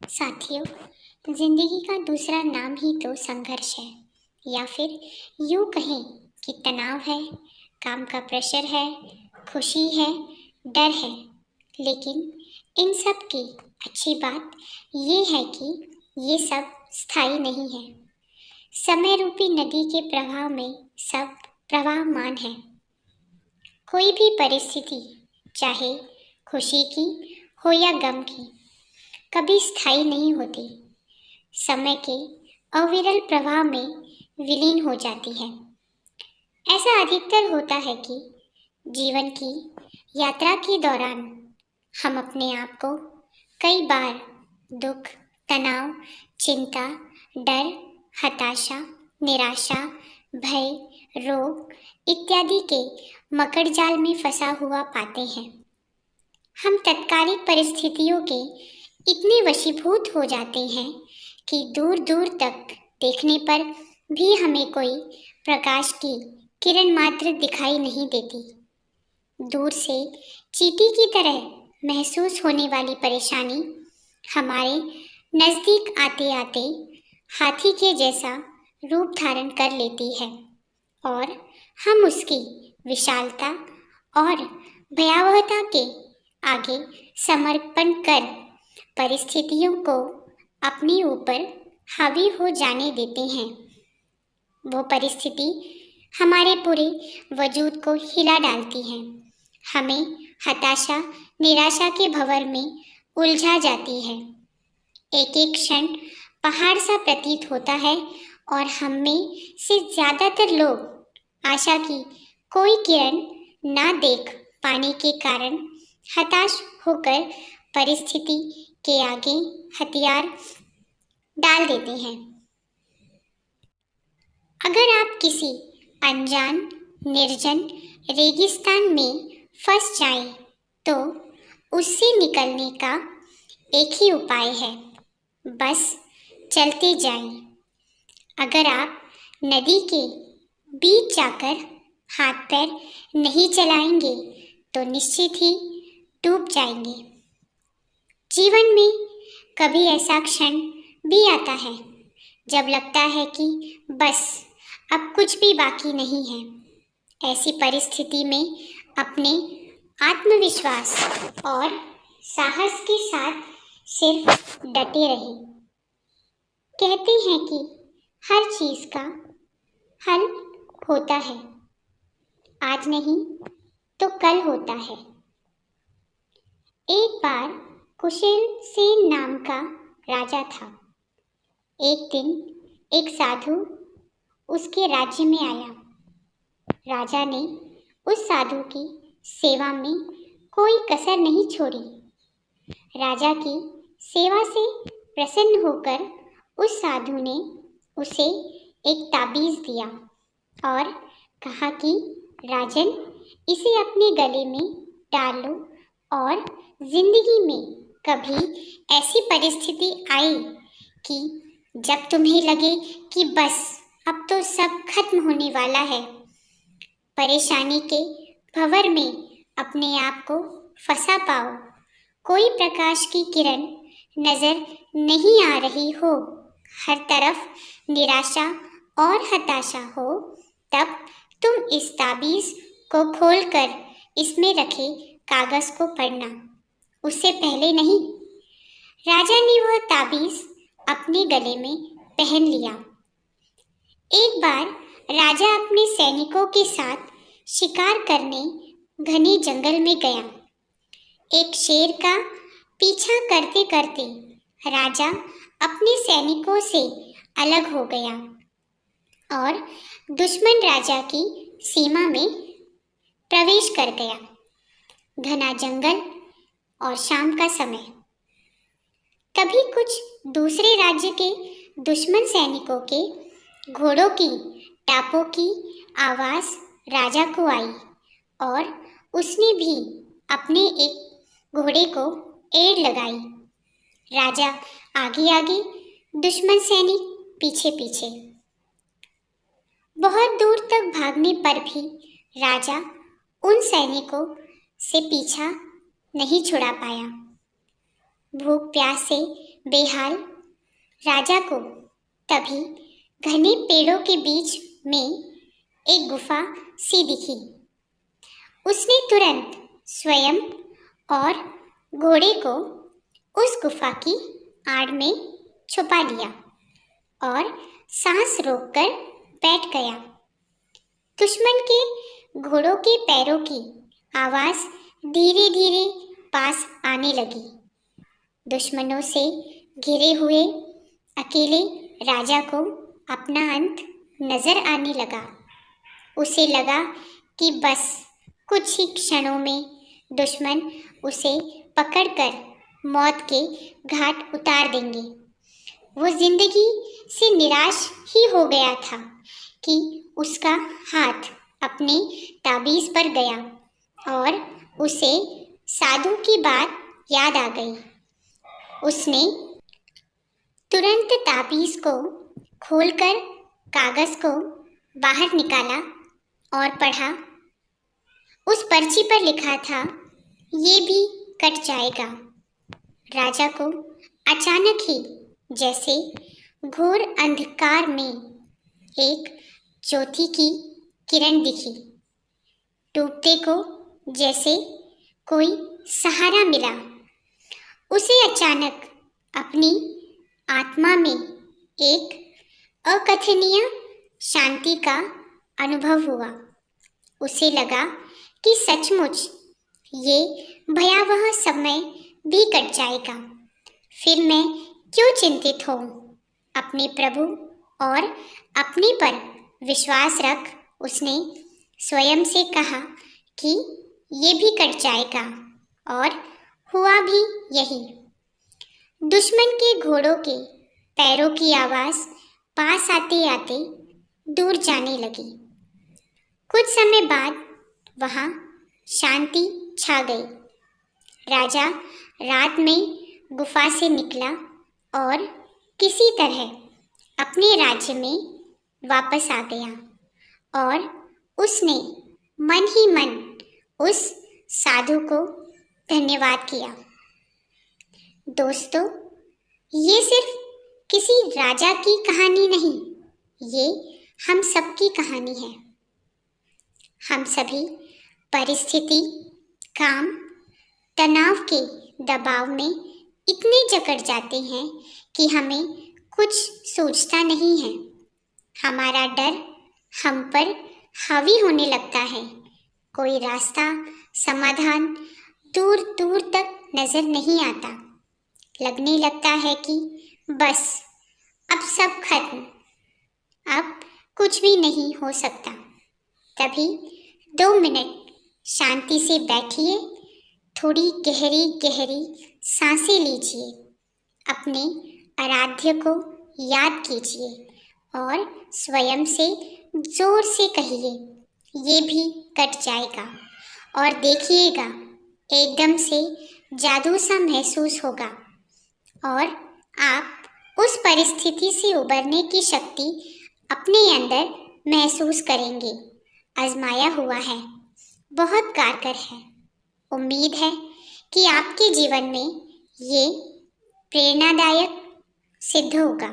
साथियों, जिंदगी का दूसरा नाम ही तो संघर्ष है, या फिर यूं कहें कि तनाव है, काम का प्रेशर है, खुशी है, डर है। लेकिन इन सब की अच्छी बात ये है कि ये सब स्थायी नहीं है। समय रूपी नदी के प्रवाह में सब प्रवाहमान है। कोई भी परिस्थिति, चाहे खुशी की हो या गम की, कभी स्थायी नहीं होती। समय के अविरल प्रवाह में विलीन हो जाती है। ऐसा अधिकतर होता है कि जीवन की यात्रा के दौरान हम अपने आप को कई बार दुख, तनाव, चिंता, डर, हताशा, निराशा, भय, रोग इत्यादि के मकड़जाल में फंसा हुआ पाते हैं। हम तत्कालिक परिस्थितियों के इतने वशीभूत हो जाते हैं कि दूर दूर तक देखने पर भी हमें कोई प्रकाश की किरण मात्र दिखाई नहीं देती। दूर से चींटी की तरह महसूस होने वाली परेशानी हमारे नज़दीक आते आते हाथी के जैसा रूप धारण कर लेती है और हम उसकी विशालता और भयावहता के आगे समर्पण कर परिस्थितियों को अपने ऊपर हावी हो जाने देते हैं। वो परिस्थिति हमारे पूरे वजूद को हिला डालती है, हमें हताशा, निराशा के भंवर में उलझा जाती है। एक एक क्षण पहाड़ सा प्रतीत होता है और हम में से ज़्यादातर लोग आशा की कोई किरण ना देख पाने के कारण हताश होकर परिस्थिति के आगे हथियार डाल देते हैं। अगर आप किसी अनजान, निर्जन रेगिस्तान में फंस जाएं, तो उससे निकलने का एक ही उपाय है, बस चलते जाएं। अगर आप नदी के बीच जाकर हाथ पैर नहीं चलाएंगे तो निश्चित ही डूब जाएंगे। जीवन में कभी ऐसा क्षण भी आता है जब लगता है कि बस अब कुछ भी बाकी नहीं है। ऐसी परिस्थिति में अपने आत्मविश्वास और साहस के साथ सिर्फ डटे रहें। कहते हैं कि हर चीज का हल होता है, आज नहीं तो कल होता है। एक बार कुशल सेन नाम का राजा था। एक दिन एक साधु उसके राज्य में आया। राजा ने उस साधु की सेवा में कोई कसर नहीं छोड़ी। राजा की सेवा से प्रसन्न होकर उस साधु ने उसे एक ताबीज दिया और कहा कि राजन, इसे अपने गले में डाल लो और जिंदगी में कभी ऐसी परिस्थिति आए कि जब तुम्हें लगे कि बस अब तो सब खत्म होने वाला है, परेशानी के भंवर में अपने आप को फंसा पाओ, कोई प्रकाश की किरण नजर नहीं आ रही हो, हर तरफ निराशा और हताशा हो, तब तुम इस ताबीज को खोलकर इसमें रखे कागज को पढ़ना, उससे पहले नहीं। राजा ने वह ताबीज अपने गले में पहन लिया। एक बार राजा अपने सैनिकों के साथ शिकार करने घने जंगल में गया। एक शेर का पीछा करते करते राजा अपने सैनिकों से अलग हो गया और दुश्मन राजा की सीमा में प्रवेश कर गया। घना जंगल और शाम का समय। तभी कुछ दूसरे राज्य के दुश्मन सैनिकों के घोड़ों की टापों की आवाज राजा को आई और उसने भी अपने एक घोड़े को एड़ लगाई। राजा आगे आगे, दुश्मन सैनिक पीछे पीछे। बहुत दूर तक भागने पर भी राजा उन सैनिकों से पीछा नहीं छुड़ा पाया। भूख प्यास से बेहाल राजा को तभी घने पेड़ों के बीच में एक गुफा सी दिखी। उसने तुरंत स्वयं और घोड़े को उस गुफा की आड़ में छुपा लिया और सांस रोककर बैठ गया। दुश्मन के घोड़ों के पैरों की आवाज धीरे धीरे पास आने लगी। दुश्मनों से घिरे हुए अकेले राजा को अपना अंत नजर आने लगा। उसे लगा कि बस कुछ ही क्षणों में दुश्मन उसे पकड़कर मौत के घाट उतार देंगे। वो जिंदगी से निराश ही हो गया था कि उसका हाथ अपने ताबीज पर गया और उसे साधु की बात याद आ गई। उसने तुरंत ताबीज को खोलकर कागज को बाहर निकाला और पढ़ा। उस पर्ची पर लिखा था, ये भी कट जाएगा। राजा को अचानक ही जैसे घोर अंधकार में एक ज्योति की किरण दिखी। डूबते को जैसे कोई सहारा मिला। उसे अचानक अपनी आत्मा में एक अकथनीय शांति का अनुभव हुआ। उसे लगा कि सचमुच ये भयावह समय भी कट जाएगा। फिर मैं क्यों चिंतित हूँ? अपने प्रभु और अपने पर विश्वास रख। उसने स्वयं से कहा कि ये भी कट जाएगा और हुआ भी यही। दुश्मन के घोड़ों के पैरों की आवाज पास आते आते दूर जाने लगी। कुछ समय बाद वहां शांति छा गई। राजा रात में गुफा से निकला और किसी तरह अपने राज्य में वापस आ गया और उसने मन ही मन उस साधु को धन्यवाद किया। दोस्तों, ये सिर्फ किसी राजा की कहानी नहीं, ये हम सबकी कहानी है। हम सभी परिस्थिति, काम, तनाव के दबाव में इतने जकड़ जाते हैं कि हमें कुछ सूझता नहीं है। हमारा डर हम पर हावी होने लगता है। कोई रास्ता, समाधान दूर दूर तक नजर नहीं आता। लगने लगता है कि बस अब सब खत्म, अब कुछ भी नहीं हो सकता। तभी 2 मिनट शांति से बैठिए, थोड़ी गहरी गहरी सांसें लीजिए, अपने आराध्य को याद कीजिए और स्वयं से जोर से कहिए, ये भी कट जाएगा। और देखिएगा, एकदम से जादू सा महसूस होगा और आप उस परिस्थिति से उबरने की शक्ति अपने अंदर महसूस करेंगे। आजमाया हुआ है, बहुत कारगर है। उम्मीद है कि आपके जीवन में ये प्रेरणादायक सिद्ध होगा।